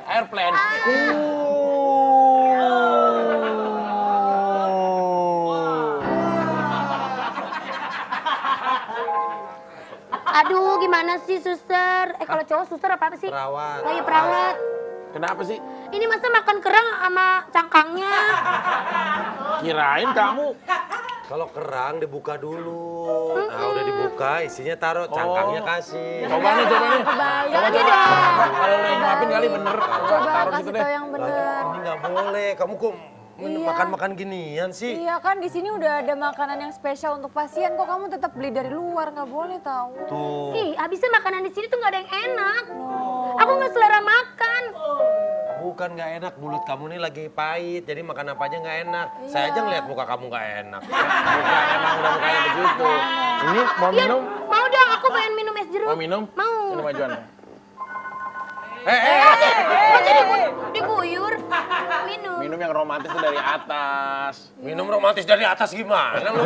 Airplane. Aduh, gimana sih, suster? Kalau cowok suster apa sih? Perawat. Oh iya, perawat. Kenapa sih? Ini masa makan kerang sama cangkangnya? Kirain kamu. Kalau kerang dibuka dulu. Nah, udah dibuka, isinya taruh, cangkangnya kasih. Coba nih. Kebayang dong. Kalau lo yang maafin kali bener. Coba Taruh kasih situ deh. tau yang bener. Ini nggak boleh. Kamu kok Iya. makan-makan ginian sih? Iya kan di sini udah ada makanan yang spesial untuk pasien, kok kamu tetap beli dari luar, nggak boleh tahu. Tuh. Ih, abisnya makanan di sini tuh nggak ada yang enak. Aku nggak selera makan. Bukan nggak enak, mulut kamu nih lagi pahit, jadi makan apa aja nggak enak. Saya aja ngeliat muka kamu nggak enak. Bukan, emang udah mukanya begitu. Ini mau Iya, minum? mau dong, aku pengen minum es jeruk. Mau minum? Mau. Minum ajuan. Kok jadi diguyur? Minum. Minum yang romantis tuh dari atas. Minum romantis dari atas gimana lu?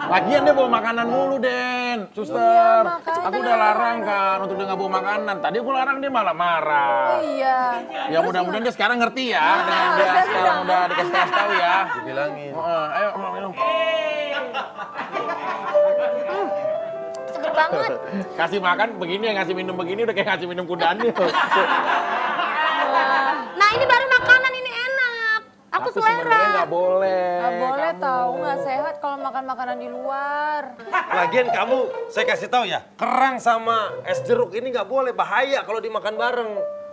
Lagian dia bawa makanan mulu, Den. Suster, Iya, makanya. aku udah larang kan untuk dia nggak bawa makanan. Tadi aku larang dia malah marah. Oh iya. Ya mudah-mudahan dia sekarang ngerti ya. Dengan dia sekarang udah dikasih tahu ya. Dibilangin. Ayo minum. Seger banget. Kasih makan begini, yang ngasih minum begini udah kayak ngasih minum kudanya. Nah, ini baru makanan, ini enak. Aku Tapi sebenarnya selera. nggak boleh. Nggak boleh kamu. tahu, nggak sehat kalau makan makanan di luar. Lagian kamu, saya kasih tahu ya, kerang sama es jeruk ini nggak boleh, bahaya kalau dimakan bareng.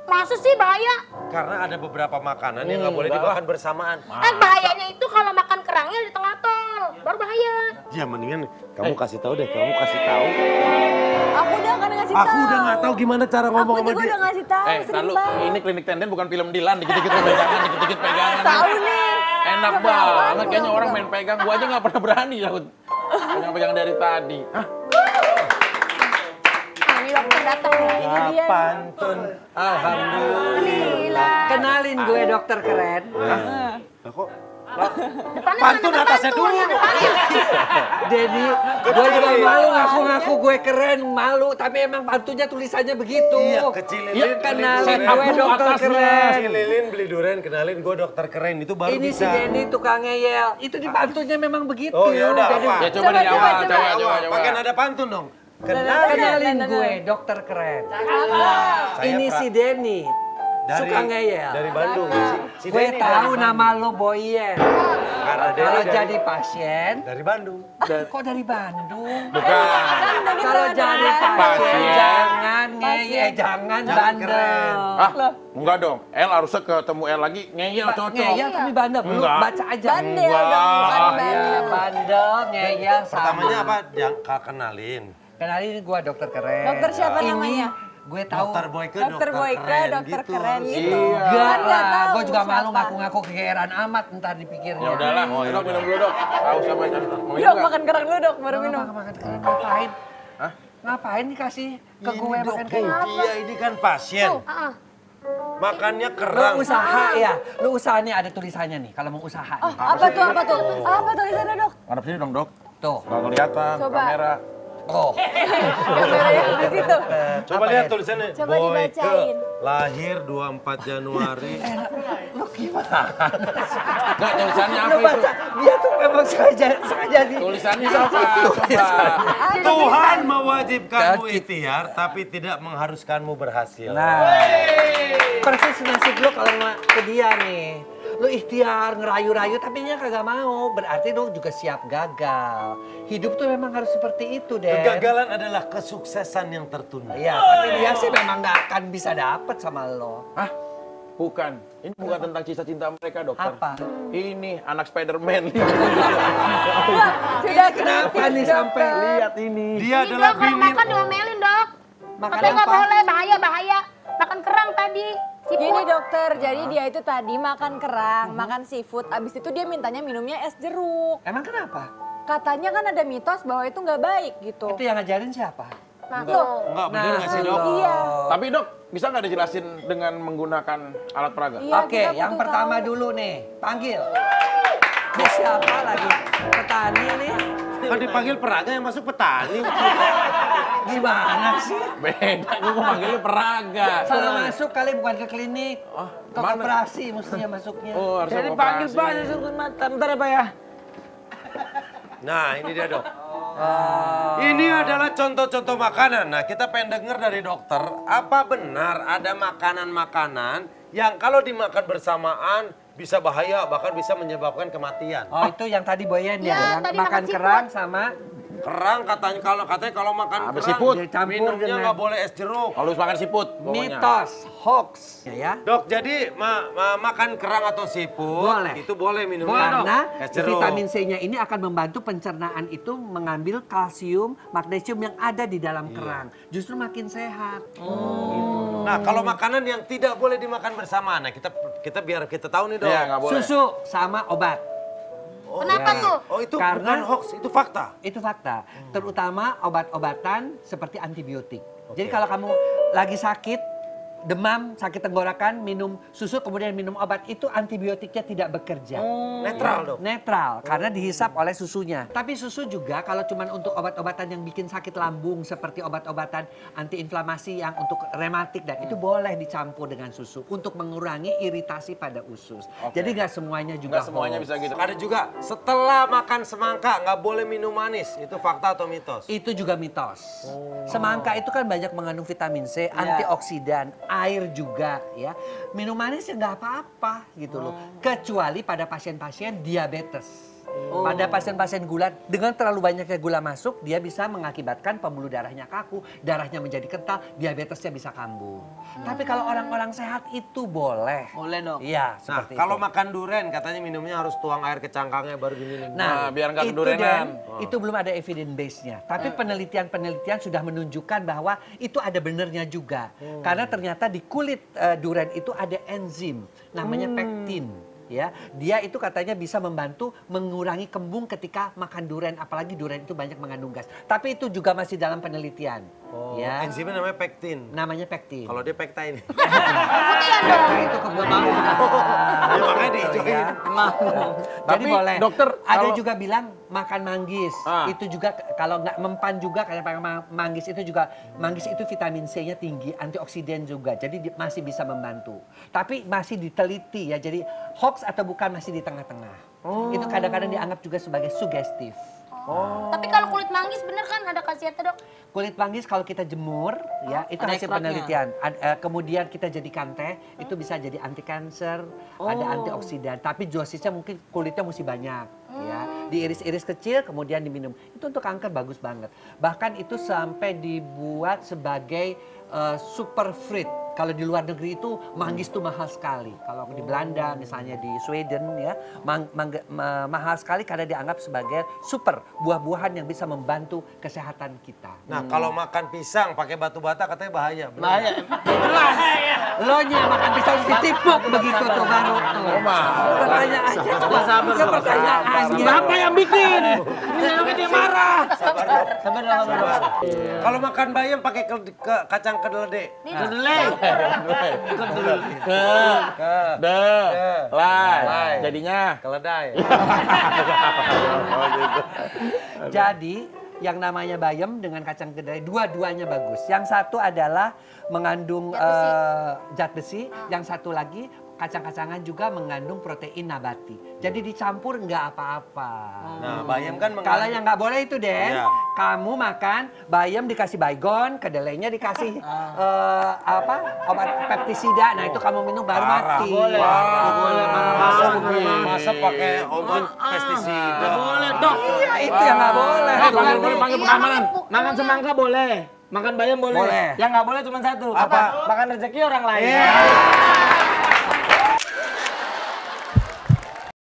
Masa sih bahaya? Karena ada beberapa makanan yang nggak boleh enggak dimakan bersamaan. Bahayanya itu kalau makan kerangnya di tengah tol. Baru bahaya. Ya mendingan kamu kasih tahu deh, kamu kasih tahu. Aku udah kan ngasih tahu. Aku udah nggak tahu gimana cara ngomong Aku sama juga dia. udah ngasih tahu, sering Lalu banget. ini klinik tenden bukan film Dilan, dikit-dikit pegangan, dikit-dikit pegangan. Tahu nih. Enak banget, kayaknya orang main pegang. Gua aja nggak pernah berani ya. Pegang-pegang dari tadi. Hah? Nah, ini dokter datang nih. Ini dia. Pantun, alhamdulillah. Kenalin gue dokter keren. Lah kok Depannya pantun mana atasnya pantun? dulu. Dedi, gue juga malu ngaku-ngaku gue keren, malu. Tapi emang pantunya tulisannya begitu. Iya, kecil Ya, lilin. kenalin Saya gue upload dokter atasnya. keren. Si Lilin beli durian, kenalin gue dokter keren, itu baru Ini si bisa. Denny tukang ngeyel. Itu di pantunya memang begitu. Oh ya udah Jadi, apa? Ya coba dari awal, coba. Pakai nada pantun dong. Kenalin gue dokter keren. Ini Pra- si Denny. Suka ngeyel. Dari Bandung. Si Gue Denny tahu dari nama lo Boyen. Bandung. Karena Denny Kalau dari- jadi pasien, dari Bandung. kok dari Bandung? Bukan. Kalau jadi pasien jangan ngeyel, jangan bandel. keren. Ah, enggak dong. El harusnya ketemu El lagi ngeyel cocok. Ngeyel tapi bandel. Lu Enggak. baca aja. Bandel Enggak. dong, bukan Ah, bandel. Ya, bandel, ngeyel sama. Pertamanya apa? Jangan kenalin. Kenalin gue dokter keren. Dokter siapa Ini namanya? gue tahu. Dokter Boyke, Dokter Boyke, dokter keren gitu. Enggak Kan nggak lah, tahu gue juga malu siapa. ngaku-ngaku kegeeran amat ntar dipikirnya. Ya udahlah, dok minum dulu dok. Tahu siapa yang mau minum Dok, nggak? makan kerang dulu dok, baru minum. Makan keren ngapain? Hah? Ngapain dikasih ke Ini gue makan keren? Dia ini kan pasien. Makannya Lu kerang. usaha ya, lu usaha nih ada tulisannya nih kalau mau usaha Oh, nih. apa tuh, apa tuh? Apa tulisannya dok? Ngadep sini dong dok. Tuh, Nggak kelihatan Coba. kamera. oh. Kameranya di situ. Coba Apa lihat ya? tulisannya. Coba Boyke, dibacain. lahir 24 Januari. Lu gimana? Nggak, tulisannya apa Lu itu? baca, dia tuh memang sengaja di... Tulisannya apa? Coba. Tuhan mewajibkanmu ikhtiar, tapi tidak mengharuskanmu berhasil. Nah, persis nasib lu kalau ke dia nih. Lu ikhtiar, ngerayu-rayu, tapi dia kagak mau. Berarti lu juga siap gagal. Hidup tuh memang harus seperti itu, deh. Kegagalan adalah kesuksesan yang tertunda. Iya, tapi dia sih memang gak akan bisa dapet sama lo. Hah? Bukan. Ini bukan tentang kisah cinta mereka, dokter. Apa? Ini anak Spider-Man. Sudah Kenapa nih sampai lihat ini? Dia Ini adalah dok, kalau bini. makan diomelin dok. Makan Katanya nggak apa? boleh, bahaya. Makan kerang tadi. Gini dokter, jadi dia itu tadi makan kerang, makan seafood, abis itu dia mintanya minumnya es jeruk. Emang kenapa? Katanya kan ada mitos bahwa itu nggak baik gitu. Itu yang ngajarin siapa? Nah, tuh. Enggak, bener nggak sih, Dok? Iya. Tapi dok, bisa nggak dijelasin dengan menggunakan alat peraga? Iya, Oke, kita yang butuh pertama tahu. dulu nih, panggil. Ini siapa lagi? Petani nih. Kan dipanggil peraga yang masuk petani. Gimana sih? Beda, gue manggilnya peraga. Salah masuk kali bukan ke klinik. Ke kemana? operasi mestinya masuknya. Oh, harus Jadi operasi. panggil Pak, saya mata. Bentar ya Pak ya. Nah, ini dia dok. Ini adalah contoh-contoh makanan. Nah, kita pengen dengar dari dokter, apa benar ada makanan-makanan yang kalau dimakan bersamaan bisa bahaya, bahkan bisa menyebabkan kematian. Oh, itu yang tadi Boyen ya, Ya, yang tadi makan makan kerang sama Kerang katanya kalau makan Habis kerang siput. Dicampur minumnya dengan- nggak boleh es jeruk. Kalau makan siput, pokoknya. mitos, hoax ya. Dok, jadi makan kerang atau siput Boleh. itu boleh minumnya. Karena Es jeruk. vitamin C-nya ini akan membantu pencernaan itu mengambil kalsium, magnesium yang ada di dalam kerang. Justru makin sehat. Nah, kalau makanan yang tidak boleh dimakan bersamaan, nah kita biar kita tahu nih dok. Iya, nggak boleh. Susu sama obat. Kenapa tuh? Oh itu Karena- bukan hoax, itu fakta. Itu fakta. Terutama obat-obatan seperti antibiotik. Jadi kalau kamu lagi sakit, demam, sakit tenggorokan, minum susu kemudian minum obat, itu antibiotiknya tidak bekerja. Netral dok. Netral, karena dihisap oleh susunya. Tapi susu juga kalau cuma untuk obat-obatan yang bikin sakit lambung seperti obat-obatan antiinflamasi yang untuk rematik dan itu boleh dicampur dengan susu untuk mengurangi iritasi pada usus. Jadi nggak semuanya juga Nggak semuanya hoax. bisa gitu. Ada juga setelah makan semangka nggak boleh minum manis, itu fakta atau mitos? Itu juga mitos. Semangka itu kan banyak mengandung vitamin C, antioksidan, air juga ya. Minum manis ya nggak apa-apa gitu loh. Kecuali pada pasien-pasien diabetes. Pada pasien-pasien gula, dengan terlalu banyaknya gula masuk, dia bisa mengakibatkan pembuluh darahnya kaku, darahnya menjadi kental, diabetesnya bisa kambuh. Tapi kalau orang-orang sehat itu boleh. Boleh dong. Iya, Nah, seperti kalau itu. makan durian katanya minumnya harus tuang air ke cangkangnya baru diminum. Nah, biar nggak itu kedurenan. Dan, itu belum ada evidence base-nya. Tapi penelitian-penelitian sudah menunjukkan bahwa itu ada benernya juga. Karena ternyata di kulit durian itu ada enzim namanya pektin. Ya, dia itu katanya bisa membantu mengurangi kembung ketika makan durian, apalagi durian itu banyak mengandung gas. Tapi itu juga masih dalam penelitian. Ya, Enzimnya namanya pektin. namanya pektin. Kalau dia pektain. Putihan dong. Nah, itu kembang. Ya, makanya dihijauin. Ya. Jadi Tapi, boleh. dokter, ada kalau- juga bilang makan manggis. Ah. Itu juga kalau nggak mempan juga kayak manggis itu juga manggis itu vitamin C-nya tinggi, antioksidan juga. Jadi masih bisa membantu. Tapi masih diteliti ya. Jadi hoax atau bukan masih di tengah-tengah. Itu kadang-kadang dianggap juga sebagai sugestif. Tapi kalau kulit manggis bener kan ada khasiatnya dok? Kulit manggis kalau kita jemur ya itu ada hasil ekstraknya. penelitian. Kemudian kita jadikan teh itu bisa jadi anti kanker, ada antioksidan. Tapi dosisnya mungkin kulitnya mesti banyak ya. Diiris-iris kecil kemudian diminum. Itu untuk kanker bagus banget. Bahkan itu sampai dibuat sebagai super fruit. Kalau di luar negeri itu manggis tuh mahal sekali. Kalau di Belanda misalnya di Sweden ya mahal sekali karena dianggap sebagai super buah-buahan yang bisa membantu kesehatan kita. Nah, kalau makan pisang pakai batu bata katanya bahaya. Bener Bahaya. nggak? Jelas. Lo nya makan pisang ditipuk begitu tuh baru tuh. Pertanyaan aja coba Sabar, ke pertanyaannya. Bapak yang bikin. Ini dia marah. Sabar dok. Sabar dong, sabar. Sabar. Kalau makan bayam pakai kacang kedelai. Kedelai. Lai. Jadinya. Keledai. Jadi yang namanya bayam dengan kacang kedelai dua-duanya bagus. Yang satu adalah mengandung zat besi, yang satu lagi kacang-kacangan juga mengandung protein nabati. Jadi dicampur nggak apa-apa. Nah, bayam kan Kalau yang nggak boleh itu Den, Iya. kamu makan bayam dikasih baygon, kedelainya dikasih obat pestisida. Nah itu kamu minum baru Parah. mati. Boleh. boleh. Boleh. Masa pakai obat pestisida. Boleh dok. Iya itu yang nggak boleh. Boleh panggil pengamanan. Makan semangka boleh. Makan bayam boleh. Boleh. Yang nggak boleh cuma satu. Apa? Makan rezeki orang lain.